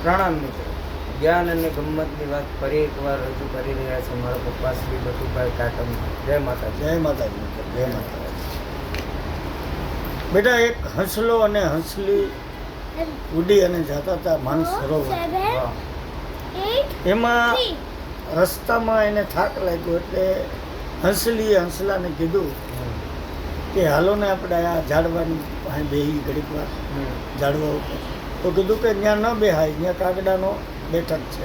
પ્રણામ મિત્રો, જ્ઞાન અને ગમ્મતની વાત ફરી એકવાર રજૂ કરી રહ્યા છે મારા પપ્પા શ્રી બટુભાઈ કાટમ. જય માતાજી. જય માતાજી મિત્ર, જય માતાજી. બેટા, એક હંસલો અને હંસલી ઉડી અને જતા હતા માનસ સરોવર. એમાં રસ્તામાં એને થાક લાગ્યો એટલે હંસલીએ હંસલાને કીધું કે હાલો ને આપણે આ ઝાડવાની પાસે બેહી ઘડીક વાર ઝાડવા ઉપર. તો કીધું કે ત્યાં ન બેહાય, ત્યાં કાગડાનો બેઠક છે.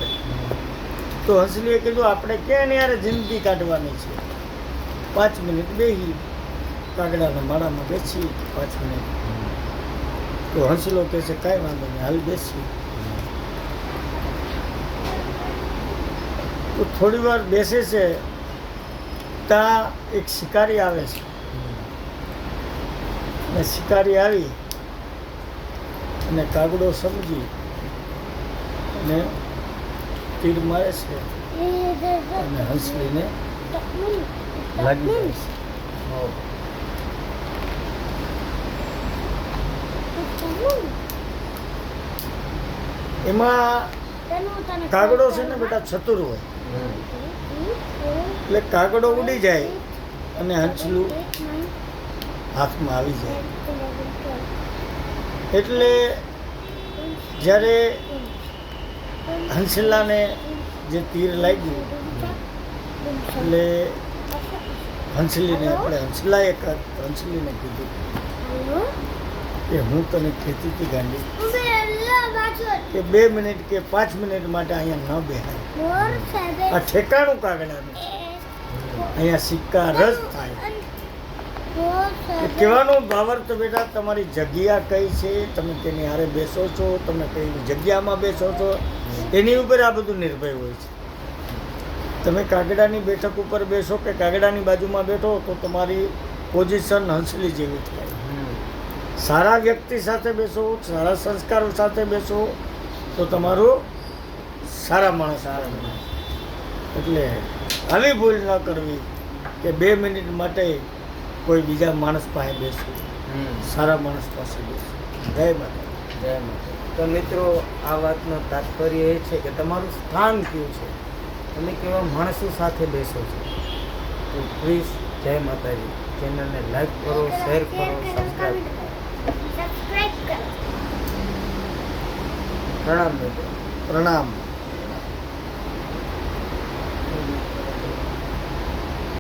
તો હંસલીએ કીધું આપણે ક્યાં યારે જિંદગી કાઢવાની છે, 5 મિનિટ બેહી કાગડાના માળામાં બેસી 5 મિનિટ. તો હંસલો કહે છે કાંઈ વાંધો નહીં, હાલ બેસી. તો થોડી વાર બેસે છે ત્યાં એક શિકારી આવે છે. અને શિકારી આવી અને કાગડો સમજી અને તીર મારે છે અને હંસલીને લાગી જાય છે. એમાં કાગડો છે ને બેટા ચતુર હોય, એટલે કાગડો ઉડી જાય અને હંસલું હાથમાં આવી જાય. એટલે જ્યારે હંસલાને જે તીર લાગ્યું એટલે હંસલીને હંસલીને કીધું કે હું તને કહેતી હતી ગાંડી કે 2 મિનિટ કે 5 મિનિટ માટે અહીંયા ન બેહાય. આ ઠેકાણું કાગડાનું, અહીંયા સિક્કા રસ થાય. કહેવાનો ભાવાર્થ બેટા, તમારી જગ્યા કઈ છે, તમે તેની હારે બેસો છો, તમે કઈ જગ્યામાં બેસો છો, એની ઉપર આ બધું નિર્ભય હોય છે. તમે કાગડાની બેઠક ઉપર બેસો કે કાગડાની બાજુમાં બેઠો તો તમારી પોઝિશન હંસલી જેવી થાય. સારા વ્યક્તિ સાથે બેસો, સારા સંસ્કારો સાથે બેસો તો તમારું સારા માણસ આવે. એટલે આવી ભૂલ ન કરવી કે 2 મિનિટ માટે કોઈ બીજા માણસ પાસે બેસવું, સારા માણસ પાસે બેસવું. જય માતા, જય માતા. તો મિત્રો, આ વાતનો તાત્પર્ય એ છે કે તમારું સ્થાન કયું છે, તમે કેવા માણસો સાથે બેસો છો. તો પ્લીઝ જય માતાજી. ચેનલને લાઈક કરો, શેર કરો, સબસ્ક્રાઈબ કરો. પ્રણામ મિત્રો, પ્રણામ.